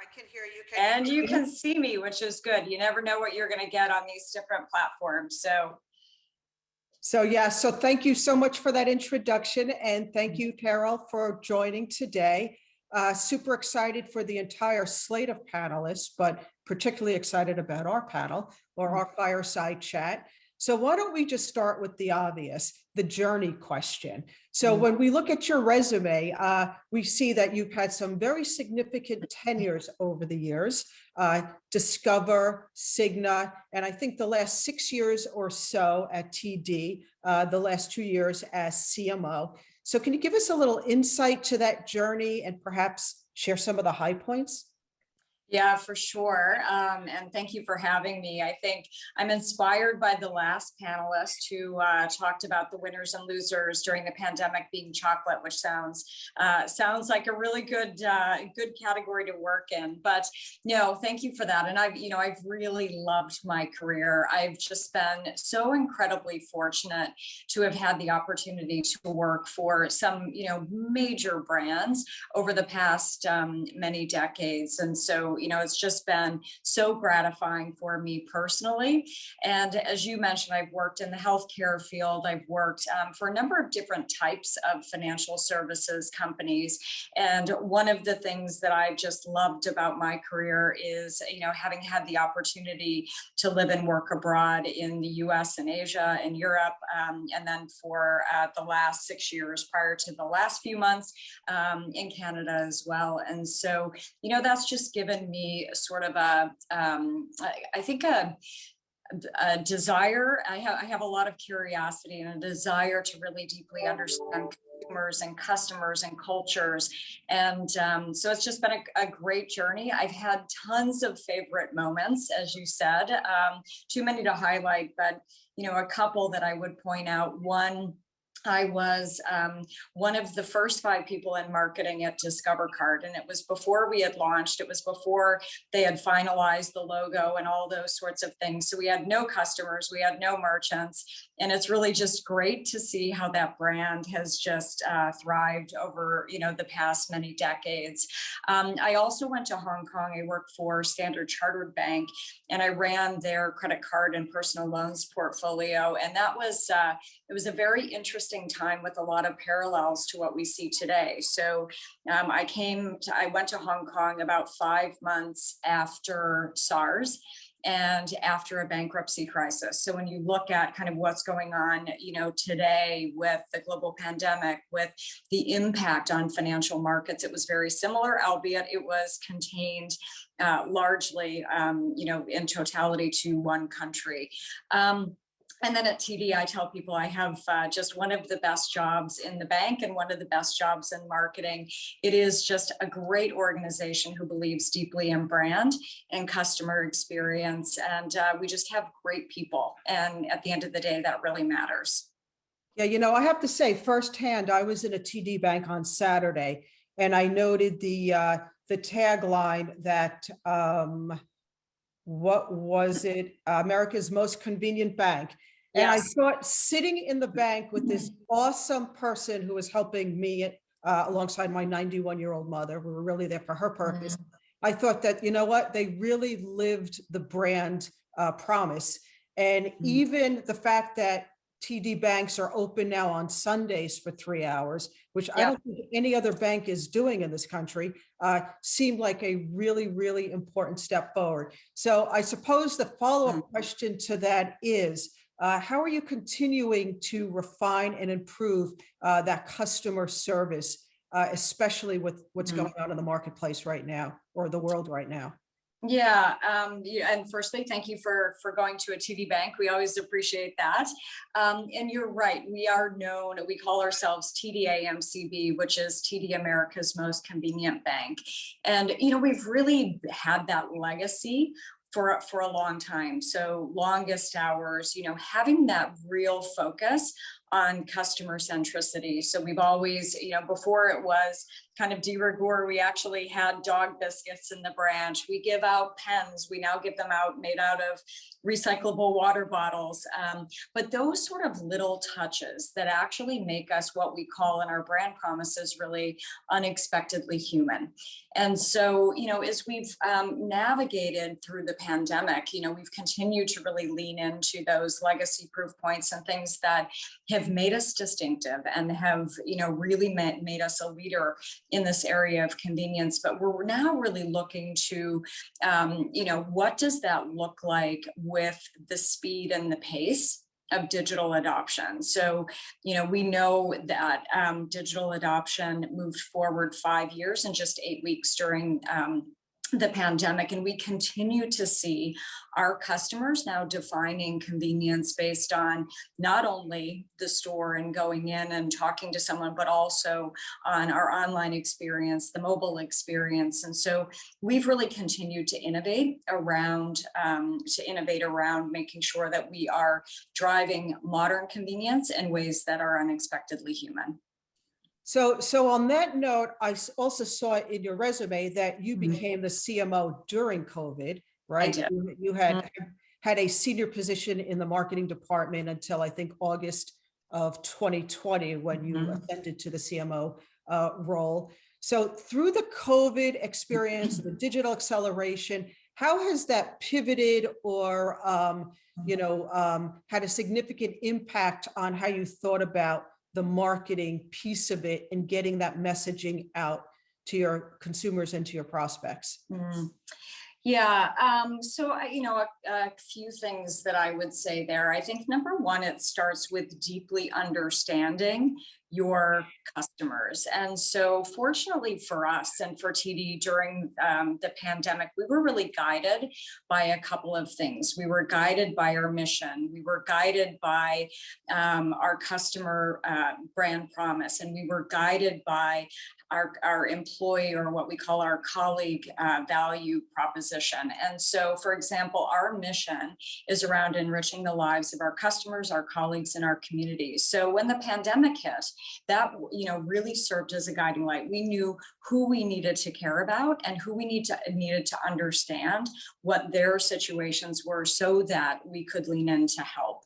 I can hear you. Can And you you hear me? can see me, which is good. You never know what you're going to get on these different platforms. So yeah, so thank you so much for that introduction, and thank you, Tyrrell, for joining today. Super excited for the entire slate of panelists, but particularly excited about our panel or our fireside chat. So why don't we just start with the obvious, the journey question. So when we look at your resume, we see that you've had some very significant tenures over the years, Discover, Cigna, and I think the last 6 years or so at TD, the last 2 years as CMO. So can you give us a little insight to that journey and perhaps share some of the high points? Yeah, for sure. And thank you for having me. I think I'm inspired by the last panelist who talked about the winners and losers during the pandemic being chocolate, which sounds like a really good category to work in. But no, thank you for that. And I've really loved my career. I've just been so incredibly fortunate to have had the opportunity to work for some major brands over the past many decades, and so it's just been so gratifying for me personally. And as you mentioned, I've worked in the healthcare field. I've worked for a number of different types of financial services companies. And one of the things that I just loved about my career is, having had the opportunity to live and work abroad in the US and Asia and Europe. And then for the last 6 years prior to the last few months in Canada as well. And so, that's just given me sort of a desire. I have a lot of curiosity and a desire to really deeply understand consumers and customers and cultures. And so it's just been a great journey. I've had tons of favorite moments, as you said, too many to highlight, but a couple that I would point out. One, I was one of the first 5 people in marketing at Discover Card, and it was before we had launched. It was before they had finalized the logo and all those sorts of things. So we had no customers, we had no merchants, and it's really just great to see how that brand has just thrived over the past many decades. I also went to Hong Kong. I worked for Standard Chartered Bank, and I ran their credit card and personal loans portfolio, and that was it was a very interesting time with a lot of parallels to what we see today. So I went to Hong Kong about 5 months after SARS and after a bankruptcy crisis. So when you look at kind of what's going on, today with the global pandemic, with the impact on financial markets, it was very similar, albeit it was contained largely, in totality to one country. And then at TD, I tell people I have just one of the best jobs in the bank and one of the best jobs in marketing. It is just a great organization who believes deeply in brand and customer experience. And we just have great people. And at the end of the day, that really matters. Yeah, I have to say firsthand, I was in a TD bank on Saturday, and I noted the tagline that, what was it? America's most convenient bank. And yes. I thought sitting in the bank with this awesome person who was helping me alongside my 91-year-old mother, we were really there for her purpose. I thought that, they really lived the brand promise. And even the fact that TD banks are open now on Sundays for 3 hours, which I don't think any other bank is doing in this country, seemed like a really, really important step forward. So I suppose the follow-up question to that is, how are you continuing to refine and improve that customer service, especially with what's going on in the marketplace right now or the world right now? Yeah, and firstly, thank you for going to a TD bank. We always appreciate that. And you're right, we call ourselves TD-AMCB, which is TD America's Most Convenient Bank. And, we've really had that legacy for a long time. So longest hours, having that real focus on customer centricity. So we've always, before it was kind of de rigueur. We actually had dog biscuits in the branch. We give out pens. We now give them out made out of recyclable water bottles. But those sort of little touches that actually make us what we call in our brand promises really unexpectedly human. And so, as we've navigated through the pandemic, we've continued to really lean into those legacy proof points and things that have made us distinctive and have, really made us a leader in this area of convenience. But we're now really looking to, what does that look like with the speed and the pace of digital adoption? So, we know that digital adoption moved forward 5 years in just 8 weeks during the pandemic, and we continue to see our customers now defining convenience based on not only the store and going in and talking to someone, but also on our online experience, the mobile experience. And so we've really continued to innovate around making sure that we are driving modern convenience in ways that are unexpectedly human. So on that note, I also saw in your resume that you became the CMO during COVID, right? I did. You had a senior position in the marketing department until I think August of 2020 when you ascended to the CMO role. So through the COVID experience, the digital acceleration, how has that pivoted or had a significant impact on how you thought about the marketing piece of it and getting that messaging out to your consumers and to your prospects? Yeah. So, a few things that I would say there. I think number one, it starts with deeply understanding your customers. And so fortunately for us and for TD during the pandemic, we were really guided by a couple of things. We were guided by our mission. We were guided by our customer brand promise, and we were guided by our employee, or what we call our colleague value proposition. And so, for example, our mission is around enriching the lives of our customers, our colleagues, and our communities. So when the pandemic hit, that really served as a guiding light. We knew who we needed to care about and who we needed to understand what their situations were so that we could lean in to help.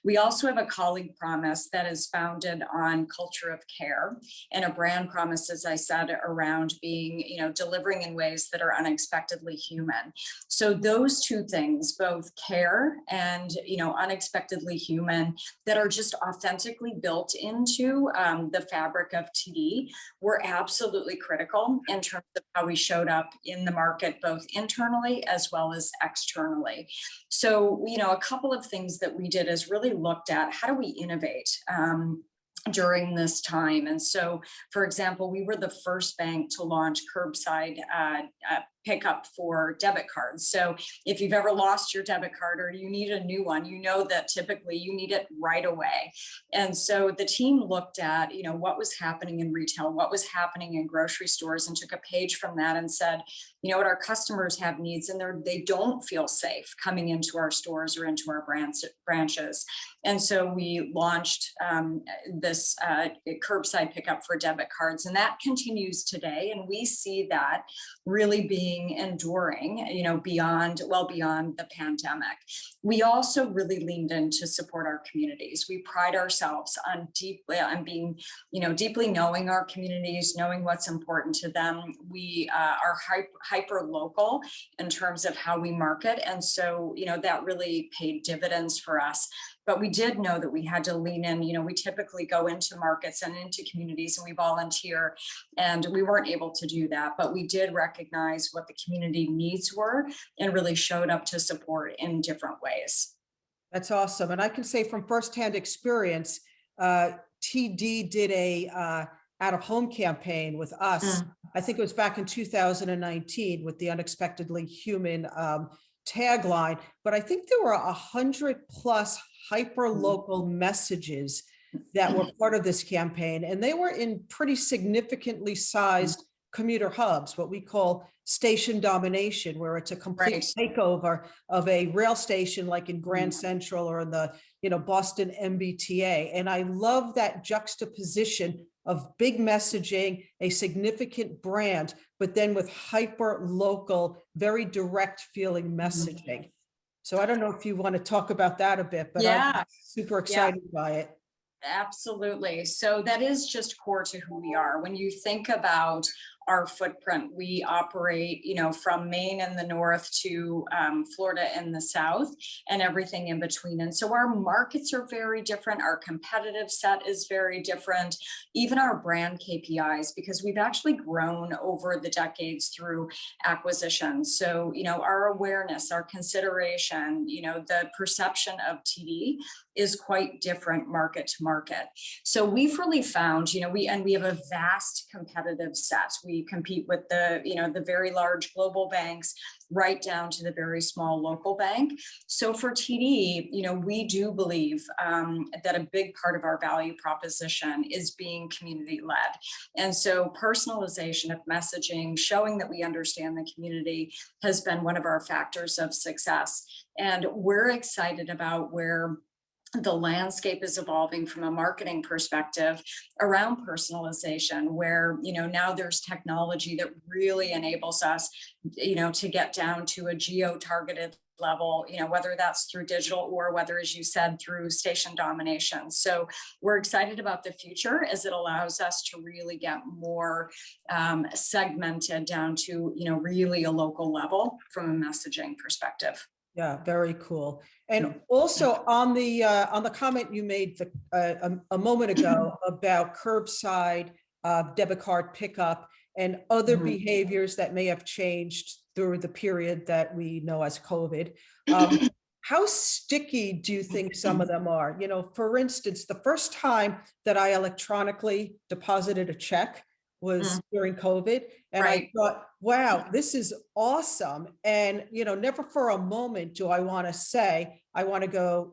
We also have a colleague promise that is founded on culture of care, and a brand promise, as I said, around being, delivering in ways that are unexpectedly human. So those two things, both care and, unexpectedly human, that are just authentically built into the fabric of TD, were absolutely critical in terms of how we showed up in the market, both internally as well as externally. So, a couple of things that we did is really looked at how do we innovate during this time. And so, for example, we were the first bank to launch curbside pickup for debit cards. So if you've ever lost your debit card or you need a new one, you know that typically you need it right away. And so the team looked at, what was happening in retail, what was happening in grocery stores, and took a page from that and said, what our customers have needs, and they don't feel safe coming into our stores or into our branches. And so we launched this curbside pickup for debit cards, and that continues today. And we see that really being enduring, beyond the pandemic. We also really leaned in to support our communities. We pride ourselves on being, deeply knowing our communities, knowing what's important to them. We are hyper local in terms of how we market. And so, that really paid dividends for us. But we did know that we had to lean in. We typically go into markets and into communities and we volunteer, and we weren't able to do that. But we did recognize what the community needs were and really showed up to support in different ways. That's awesome. And I can say from firsthand experience, TD did a out-of-home campaign with us. I think it was back in 2019 with the Unexpectedly Human tagline, but I think there were 100 plus hyper local messages that were part of this campaign, and they were in pretty significantly sized commuter hubs, what we call station domination, where it's a complete takeover of a rail station like in Grand Central or in the Boston MBTA. And I love that juxtaposition of big messaging, a significant brand, but then with hyper local, very direct feeling messaging. So I don't know if you want to talk about that a bit, but I'm Yeah, super yeah. excited by it. Absolutely. So that is just core to who we are. When you think about our footprint, we operate, from Maine in the north to Florida in the south and everything in between. And so our markets are very different. Our competitive set is very different, even our brand KPIs, because we've actually grown over the decades through acquisitions. So, our awareness, our consideration, the perception of TD is quite different market to market. So we've really found, we have a vast competitive set. We compete with the very large global banks right down to the very small local bank. So for TD, we do believe that a big part of our value proposition is being community led. And so personalization of messaging, showing that we understand the community, has been one of our factors of success. And we're excited about where the landscape is evolving from a marketing perspective around personalization, where now there's technology that really enables us to get down to a geo-targeted level, whether that's through digital or whether, as you said, through station domination. So we're excited about the future as it allows us to really get more segmented down to really a local level from a messaging perspective. Yeah, very cool. And also on the comment you made a moment ago about curbside debit card pickup and other behaviors that may have changed through the period that we know as COVID. How sticky do you think some of them are? For instance, the first time that I electronically deposited a check was during COVID. And Right. I thought, wow, this is awesome. And, never for a moment do I want to say, I want to go,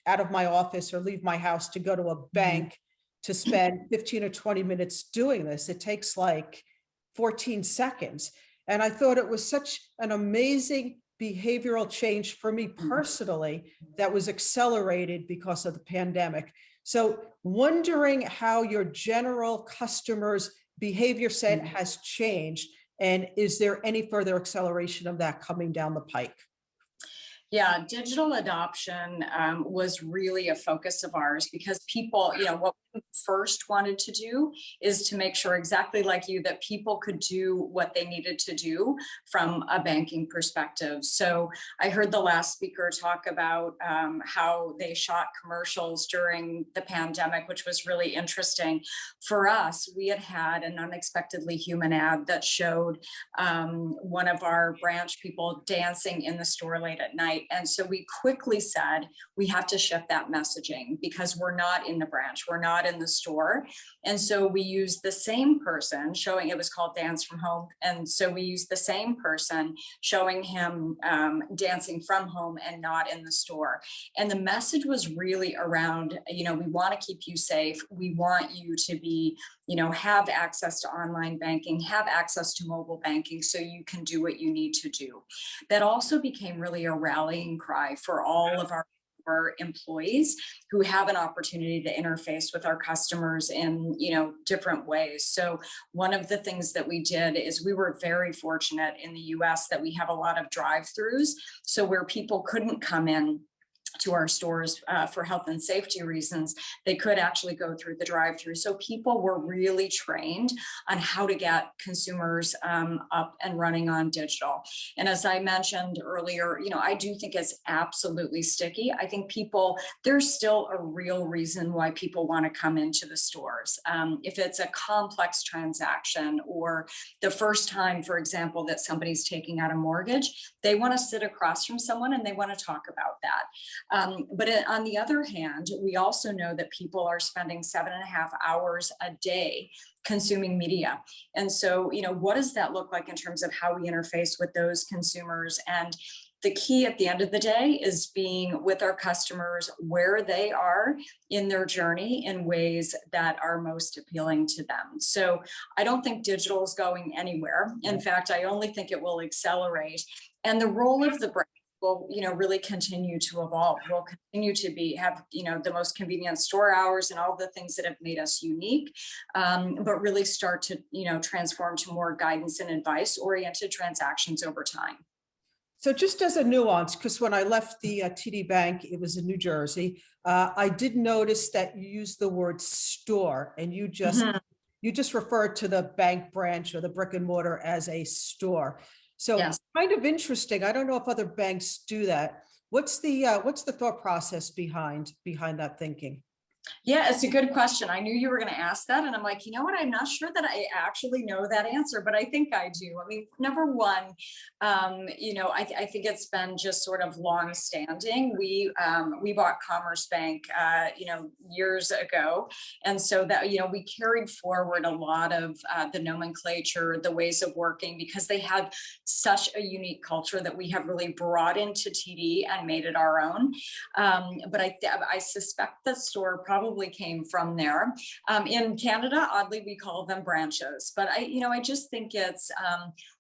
out of my office or leave my house to go to a bank to spend 15 or 20 minutes doing this. It takes like 14 seconds. And I thought it was such an amazing behavioral change for me personally that was accelerated because of the pandemic. So wondering how your general customers' behavior set has changed, and is there any further acceleration of that coming down the pike? Yeah, digital adoption was really a focus of ours because people, what we first wanted to do is to make sure, exactly like you, that people could do what they needed to do from a banking perspective. So I heard the last speaker talk about how they shot commercials during the pandemic, which was really interesting. For us, we had an unexpectedly human ad that showed one of our branch people dancing in the store late at night. And so we quickly said, we have to shift that messaging because we're not in the branch, we're not in the store. And so we used the same person showing, it was called Dance from Home. And so we used the same person showing him dancing from home and not in the store. And the message was really around, we want to keep you safe. We want you to be, have access to online banking, have access to mobile banking so you can do what you need to do. That also became really a rallying cry for all of our employees who have an opportunity to interface with our customers in different ways. So one of the things that we did is we were very fortunate in the US that we have a lot of drive-throughs. So where people couldn't come in to our stores for health and safety reasons, they could actually go through the drive-through. So people were really trained on how to get consumers up and running on digital. And as I mentioned earlier, I do think it's absolutely sticky. I think there's still a real reason why people want to come into the stores. If it's a complex transaction or the first time, for example, that somebody's taking out a mortgage, they want to sit across from someone and they want to talk about that. But on the other hand, we also know that people are spending 7.5 hours a day consuming media. And so, what does that look like in terms of how we interface with those consumers? And the key at the end of the day is being with our customers where they are in their journey in ways that are most appealing to them. So I don't think digital is going anywhere. In fact, I only think it will accelerate. And the role of the brand will, really continue to evolve. We'll continue to have, the most convenient store hours and all the things that have made us unique, but really start to, transform to more guidance and advice oriented transactions over time. So just as a nuance, because when I left the TD Bank, it was in New Jersey, I did notice that you used the word store, and you just referred to the bank branch or the brick and mortar as a store. So Yes. Kind of interesting. I don't know if other banks do that. What's the thought process behind that thinking? Yeah, it's a good question. I knew you were going to ask that. And I'm like, you know what? I'm not sure that I actually know that answer, but I think I do. I mean, number one, I think it's been just sort of long standing. We bought Commerce Bank, years ago. And so that, we carried forward a lot of the nomenclature, the ways of working, because they have such a unique culture that we have really brought into TD and made it our own. But I suspect the store probably came from there. In Canada, oddly, we call them branches, but I just think it's,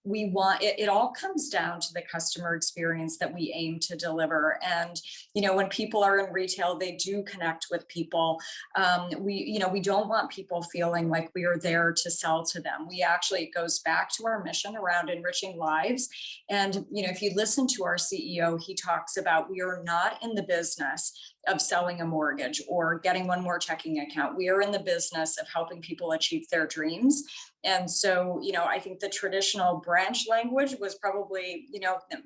it all comes down to the customer experience that we aim to deliver. And, when people are in retail, they do connect with people. We don't want people feeling like we are there to sell to them. It goes back to our mission around enriching lives. And, if you listen to our CEO, he talks about, we are not in the business of selling a mortgage or getting one more checking account. We are in the business of helping people achieve their dreams. And so, I think the traditional branch language was probably,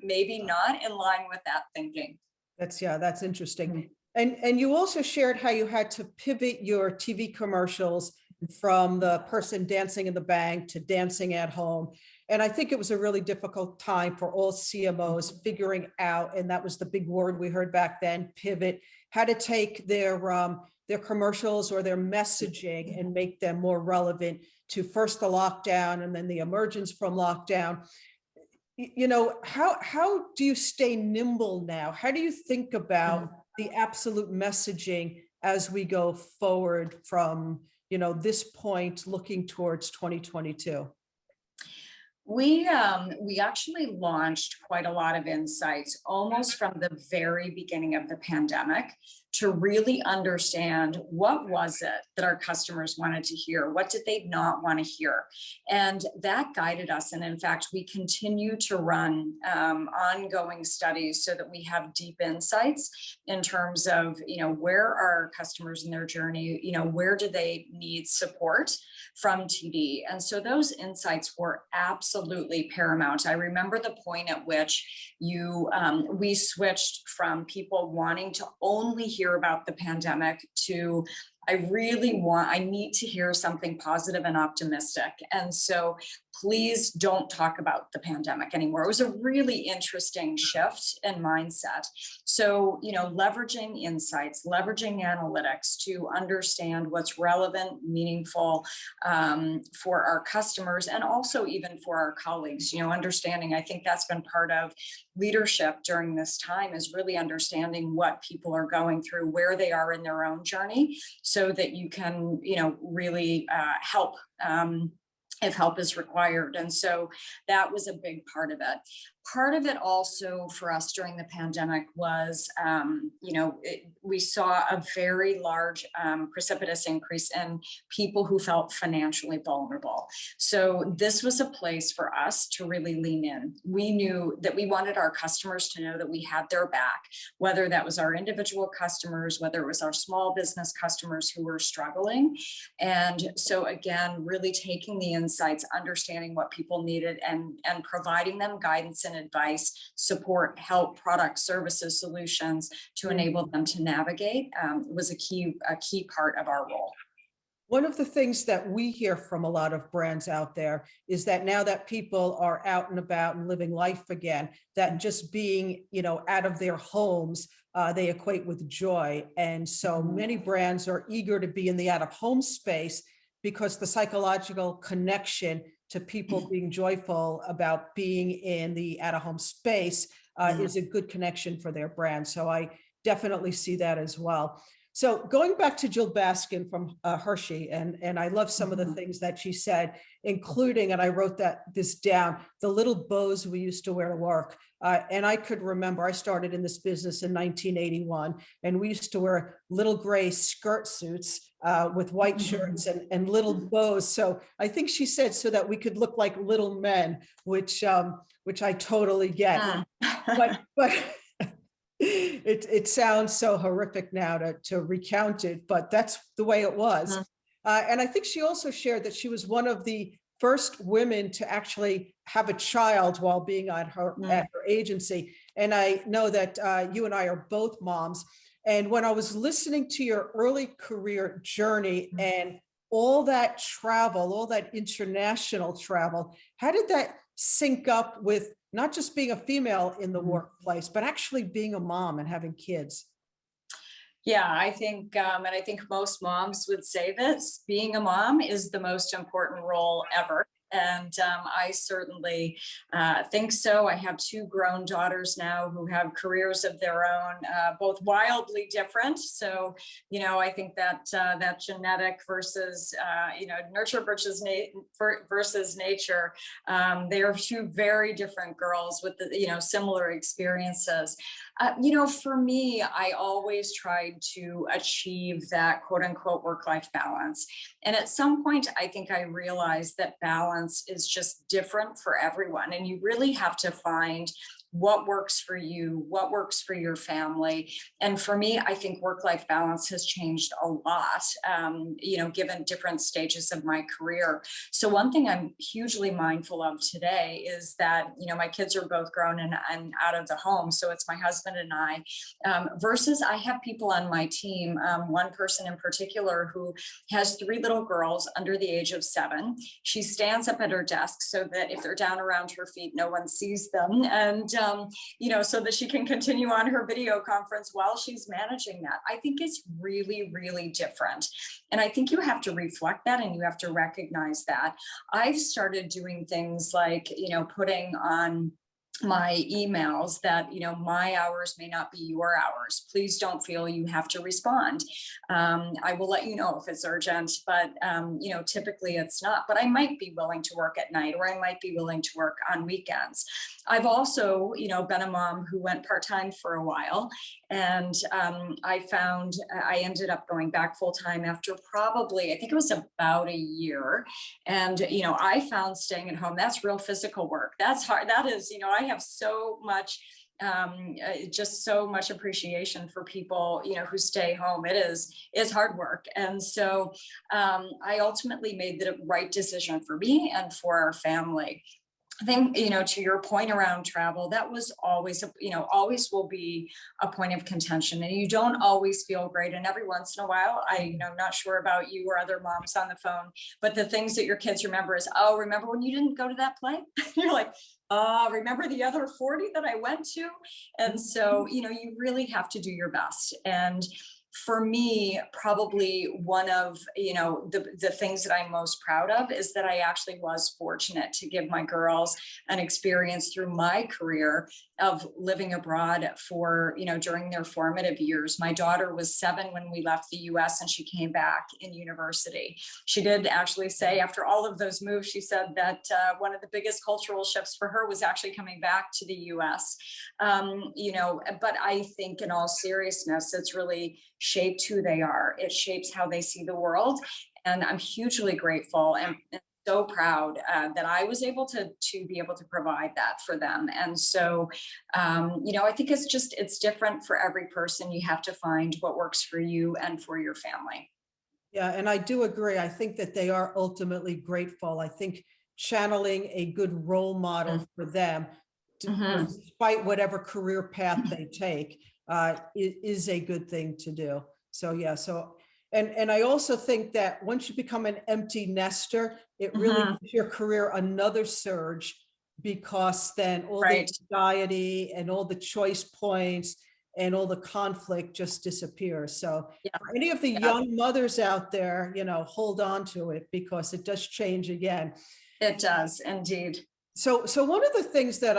maybe not in line with that thinking. That's interesting. And you also shared how you had to pivot your TV commercials from the person dancing in the bank to dancing at home. And I think it was a really difficult time for all CMOs figuring out, and that was the big word we heard back then, pivot, how to take their commercials or their messaging and make them more relevant to first the lockdown and then the emergence from lockdown. How do you stay nimble now? How do you think about the absolute messaging as we go forward from, this point looking towards 2022? We actually launched quite a lot of insights almost from the very beginning of the pandemic to really understand what was it that our customers wanted to hear, what did they not want to hear, and that guided us. And in fact, we continue to run ongoing studies so that we have deep insights in terms of where are our customers in their journey, where do they need support from TD. And so those insights were absolutely paramount. I remember the point at which we switched from people wanting to only hear about the pandemic to, I need to hear something positive and optimistic. And so please don't talk about the pandemic anymore. It was a really interesting shift in mindset. So, leveraging insights, leveraging analytics to understand what's relevant, meaningful for our customers and also even for our colleagues, understanding, I think that's been part of leadership during this time, is really understanding what people are going through, where they are in their own journey, so that you can, really help if help is required. And so that was a big part of it. Part of it also for us during the pandemic was, we saw a very large precipitous increase in people who felt financially vulnerable. So this was a place for us to really lean in. We knew that we wanted our customers to know that we had their back, whether that was our individual customers, whether it was our small business customers who were struggling. And so again, really taking the insights, understanding what people needed and providing them guidance and advice, support, help, products, services, solutions to enable them to navigate was a key part of our role. One of the things that we hear from a lot of brands out there is that now that people are out and about and living life again, that just being, out of their homes, they equate with joy. And so many brands are eager to be in the out-of-home space because the psychological connection to people being joyful about being in the out-of-home space is a good connection for their brand. So I definitely see that as well. So going back to Jill Baskin from Hershey, and I love some of the things that she said, including, and I wrote this down, the little bows we used to wear to work. And I could remember, I started in this business in 1981, and we used to wear little gray skirt suits with white shirts and little bows. So I think she said so that we could look like little men, which I totally get. But it sounds so horrific now to recount it, but that's the way it was. And I think she also shared that she was one of the first women to actually have a child while being at her agency. And I know that you and I are both moms. And when I was listening to your early career journey and all that travel, all that international travel, how did that sync up with not just being a female in the workplace, but actually being a mom and having kids? Yeah, I think, and I think most moms would say this, being a mom is the most important role ever. And I certainly think so. I have two grown daughters now who have careers of their own, both wildly different. So, I think that that genetic versus, nurture versus nature, they are two very different girls with, similar experiences. For me, I always tried to achieve that quote unquote work-life balance. And at some point, I think I realized that balance is just different for everyone. And you really have to find what works for you, what works for your family. And for me, I think work-life balance has changed a lot, given different stages of my career. So one thing I'm hugely mindful of today is that, my kids are both grown and out of the home. So it's my husband and I, versus I have people on my team, one person in particular who has 3 little girls under the age of 7. She stands up at her desk so that if they're down around her feet, no one sees them. And so that she can continue on her video conference while she's managing that. I think it's really, really different. And I think you have to reflect that and you have to recognize that. I've started doing things like, putting on my emails that, my hours may not be your hours. Please don't feel you have to respond. I will let you know if it's urgent, but, typically it's not, but I might be willing to work at night, or I might be willing to work on weekends. I've also, been a mom who went part-time for a while. And I found I ended up going back full-time after probably, I think it was about a year. And, I found staying at home, that's real physical work. That's hard. That is, I have so much just so much appreciation for people, who stay home. It's hard work. And so I ultimately made the right decision for me and for our family. I think, to your point around travel, that was always, always will be a point of contention, and you don't always feel great. And every once in a while, I'm not sure about you or other moms on the phone, but the things that your kids remember is, oh, remember when you didn't go to that play? You're like, remember the other 40 that I went to? And so, you really have to do your best. And for me, probably one of, the things that I'm most proud of is that I actually was fortunate to give my girls an experience through my career of living abroad for, during their formative years. My daughter was 7 when we left the US, and she came back in university. She did actually say, after all of those moves, she said that one of the biggest cultural shifts for her was actually coming back to the US. But I think in all seriousness, it's really shaped who they are. It shapes how they see the world. And I'm hugely grateful and so proud that I was able to be able to provide that for them. And so, I think it's different for every person. You have to find what works for you and for your family. Yeah, and I do agree. I think that they are ultimately grateful. I think channeling a good role model for them, despite whatever career path they take, is a good thing to do. So yeah, and I also think that once you become an empty nester, it really gives your career another surge, because then all the anxiety and all the choice points and all the conflict just disappears. So for any of the young mothers out there, hold on to it, because it does change again. It does indeed. So one of the things that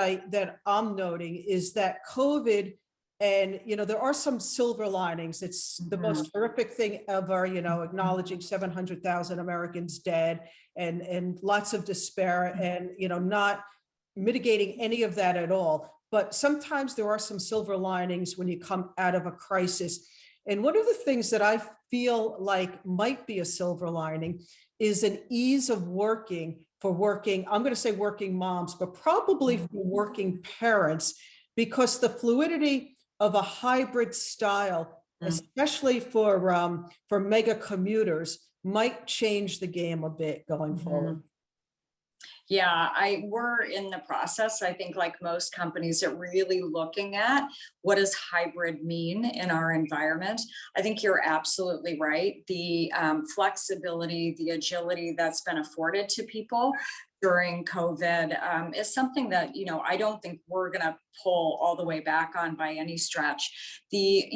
I'm noting is that COVID And, there are some silver linings. It's the most horrific thing ever, acknowledging 700,000 Americans dead and lots of despair and, not mitigating any of that at all. But sometimes there are some silver linings when you come out of a crisis. And one of the things that I feel like might be a silver lining is an ease of working for I'm going to say working moms, but probably for working parents, because the fluidity of a hybrid style, especially for mega commuters, might change the game a bit going forward. Yeah, we're in the process, I think, like most companies, at really looking at what does hybrid mean in our environment. I think you're absolutely right. The flexibility, the agility that's been afforded to people during COVID is something that, I don't think we're going to pull all the way back on by any stretch. The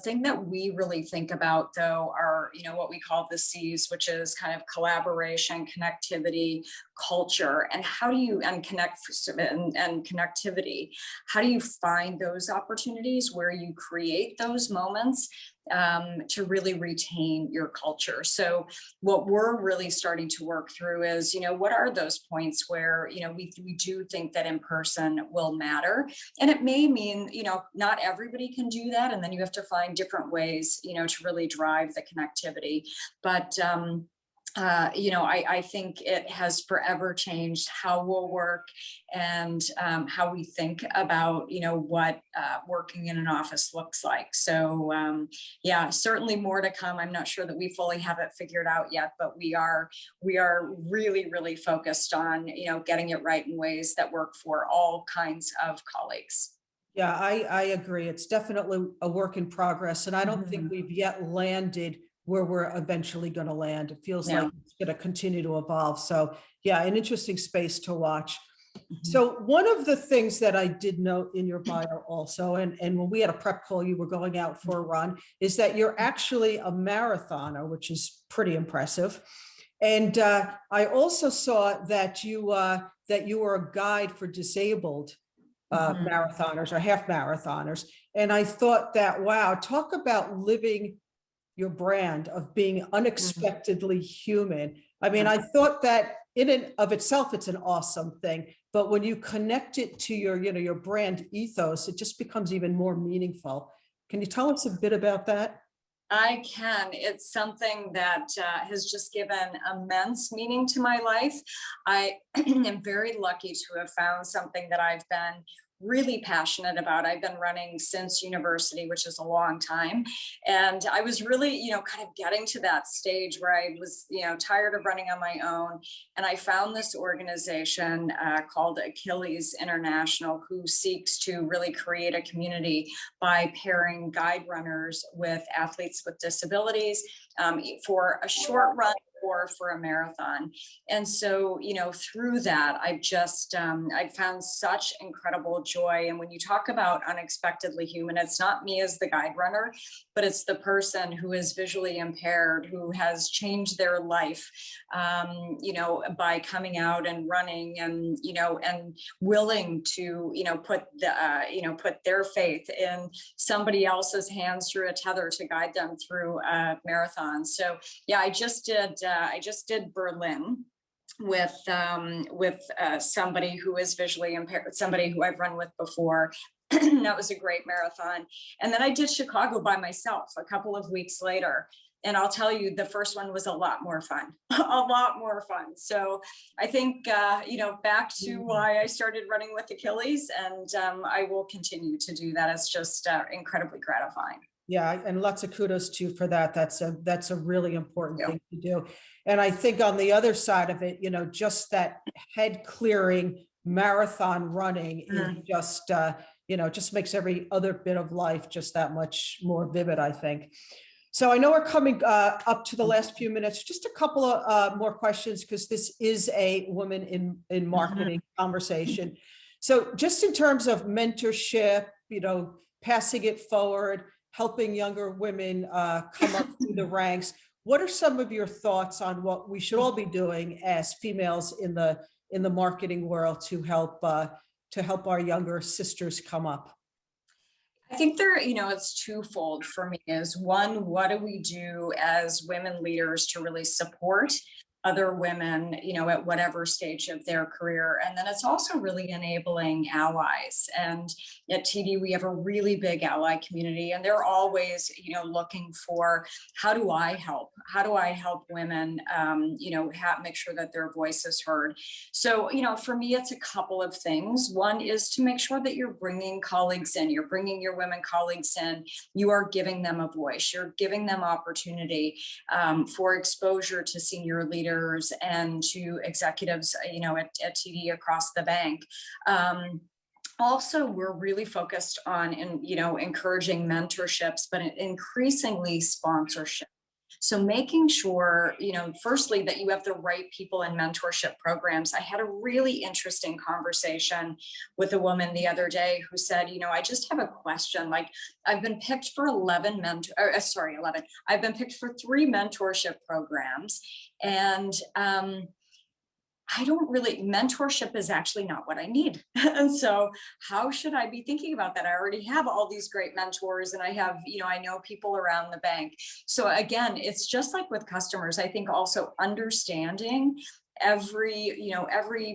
thing that we really think about, though, are, what we call the C's, which is kind of collaboration, connectivity, culture, and how do you, and connectivity, how do you find those opportunities where you create those moments to really retain your culture. So what we're really starting to work through is, what are those points where, we do think that in person will matter. And it may mean, not everybody can do that. And then you have to find different ways, to really drive the connectivity. But I think it has forever changed how we'll work and how we think about, what working in an office looks like. So yeah, certainly more to come. I'm not sure that we fully have it figured out yet, but we are really, really focused on, getting it right in ways that work for all kinds of colleagues. Yeah, I agree. It's definitely a work in progress. And I don't think we've yet landed where we're eventually going to land. It feels like it's going to continue to evolve. So yeah, an interesting space to watch. So one of the things that I did note in your bio also, and when we had a prep call, you were going out for a run, is that you're actually a marathoner, which is pretty impressive. And I also saw that you were a guide for disabled marathoners or half marathoners. And I thought that, wow, talk about living your brand of being unexpectedly human. I mean, I thought that in and of itself, it's an awesome thing. But when you connect it to your brand ethos, it just becomes even more meaningful. Can you tell us a bit about that? I can. It's something that has just given immense meaning to my life. I am very lucky to have found something that I've been really passionate about. I've been running since university, which is a long time. And I was really, kind of getting to that stage where I was, tired of running on my own. And I found this organization called Achilles International, who seeks to really create a community by pairing guide runners with athletes with disabilities for a short run or for a marathon. And so, through that, I've found such incredible joy. And when you talk about unexpectedly human, it's not me as the guide runner, but it's the person who is visually impaired, who has changed their life, by coming out and running and, and willing to, put their faith in somebody else's hands through a tether to guide them through a marathon. So yeah, I just did Berlin with somebody who is visually impaired, somebody who I've run with before. That was a great marathon. And then I did Chicago by myself a couple of weeks later. And I'll tell you, the first one was a lot more fun, a lot more fun. So I think, back to why I started running with Achilles, and I will continue to do that. It's just incredibly gratifying. Yeah, and lots of kudos to you for that. That's a really important thing to do. And I think on the other side of it, just that head clearing marathon running is just, just makes every other bit of life just that much more vivid, I think. So I know we're coming up to the last few minutes, just a couple of more questions, because this is a woman in marketing conversation. So just in terms of mentorship, passing it forward, helping younger women come up through the ranks. What are some of your thoughts on what we should all be doing as females in the marketing world to help our younger sisters come up? I think it's twofold for me. Is one, what do we do as women leaders to really support other women, at whatever stage of their career? And then it's also really enabling allies. And at TD, we have a really big ally community, and they're always, looking for, how do I help? How do I help women, make sure that their voice is heard? So, for me, it's a couple of things. One is to make sure that you're bringing colleagues in, you're bringing your women colleagues in, you are giving them a voice, you're giving them opportunity for exposure to senior leaders and to executives, at TD across the bank. Also, we're really focused on, encouraging mentorships, but increasingly sponsorship. So making sure, firstly, that you have the right people in mentorship programs. I had a really interesting conversation with a woman the other day who said, I just have a question. Like, I've been picked for 11. I've been picked for 3 mentorship programs. And mentorship is actually not what I need. And so how should I be thinking about that? I already have all these great mentors, and I have, I know people around the bank. So again, it's just like with customers. I think also understanding every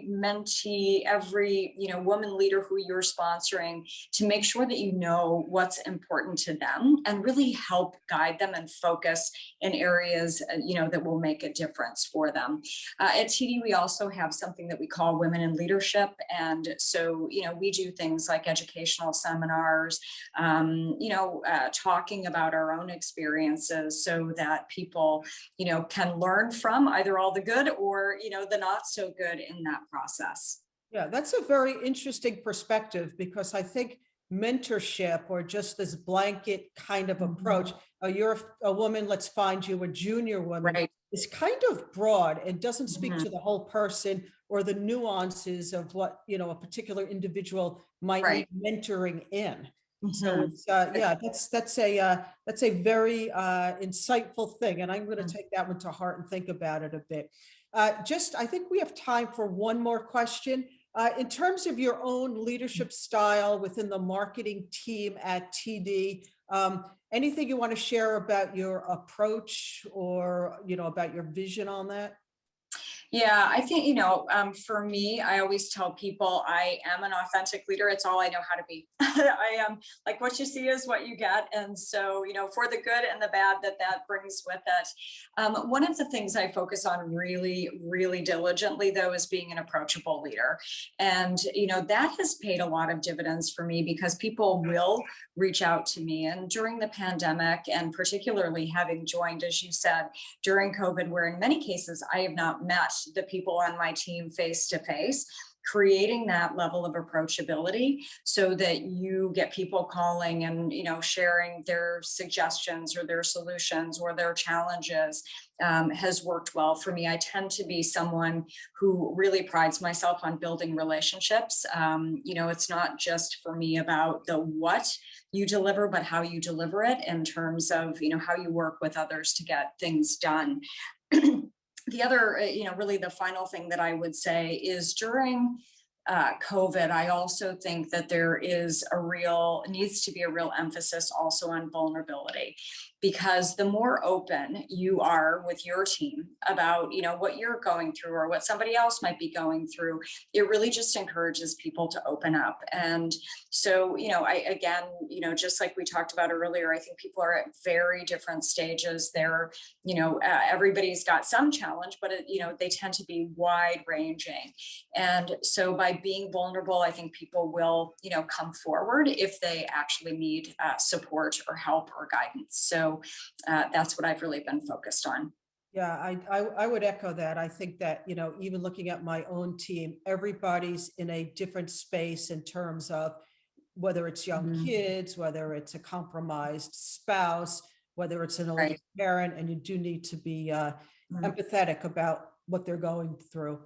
mentee, every, woman leader who you're sponsoring, to make sure that you know what's important to them and really help guide them and focus in areas, that will make a difference for them. At TD, we also have something that we call Women in Leadership. And so, we do things like educational seminars, talking about our own experiences so that people, can learn from either all the good or, the not so good in that process. Yeah, that's a very interesting perspective, because I think mentorship, or just this blanket kind of approach, you're a woman, let's find you a junior woman, Right. is kind of broad and doesn't speak to the whole person or the nuances of what, a particular individual might need mentoring in. So it's that's a very insightful thing, and I'm going to take that one to heart and think about it a bit. I think we have time for one more question. In terms of your own leadership style within the marketing team at TD, anything you want to share about your approach, or about your vision on that? Yeah, I think, for me, I always tell people I am an authentic leader. It's all I know how to be. I am, like, what you see is what you get. And so, for the good and the bad that brings with it. One of the things I focus on really, really diligently, though, is being an approachable leader. And, that has paid a lot of dividends for me, because people will reach out to me. And during the pandemic, and particularly having joined, as you said, during COVID, where in many cases I have not met the people on my team face to face, creating that level of approachability so that you get people calling and, sharing their suggestions or their solutions or their challenges has worked well for me. I tend to be someone who really prides myself on building relationships. It's not just for me about the what you deliver, but how you deliver it, in terms of, how you work with others to get things done. The other, really the final thing that I would say is, during COVID, I also think that there needs to be a real emphasis also on vulnerability, because the more open you are with your team about, what you're going through or what somebody else might be going through, it really just encourages people to open up. And so, just like we talked about earlier, I think people are at very different stages. They're, everybody's got some challenge, but they tend to be wide ranging. And so by being vulnerable, I think people will, come forward if they actually need support or help or guidance. So that's what I've really been focused on. Yeah, I would echo that. I think that, even looking at my own team, everybody's in a different space in terms of whether it's young kids, whether it's a compromised spouse, whether it's an older parent, and you do need to be empathetic about what they're going through.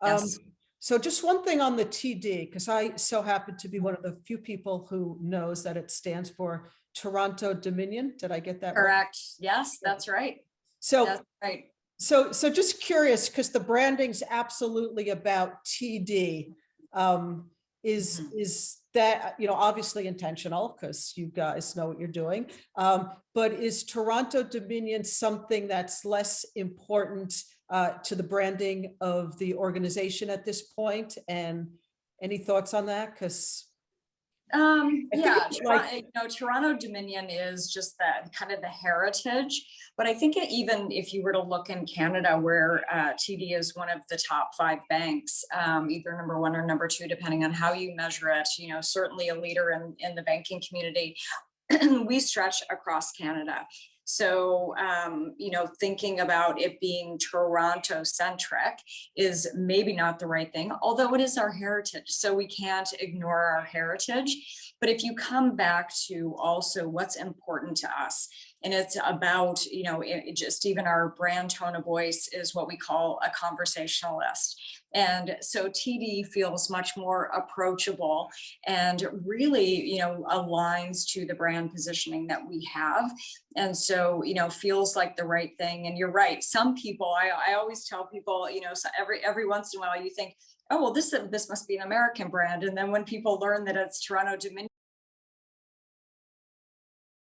Yes. So just one thing on the TD, because I so happen to be one of the few people who knows that it stands for Toronto Dominion. Did I get that right? Correct. Yes, that's right. So, that's right. So just curious, because the branding's absolutely about TD. is that, obviously intentional because you guys know what you're doing. But is Toronto Dominion something that's less important to the branding of the organization at this point? And any thoughts on that? Because yeah, Toronto Dominion is just that kind of the heritage, but I think even if you were to look in Canada, where TD is one of the top 5 banks, either number 1 or number 2, depending on how you measure it, certainly a leader in the banking community, we stretch across Canada. So, thinking about it being Toronto centric is maybe not the right thing, although it is our heritage. So we can't ignore our heritage. But if you come back to also what's important to us, and it's about, just even our brand tone of voice is what we call a conversationalist. And so TD feels much more approachable and really, aligns to the brand positioning that we have. And so, feels like the right thing. And you're right. Some people, I always tell people, so every once in a while you think, oh, well, this must be an American brand. And then when people learn that it's Toronto Dominion,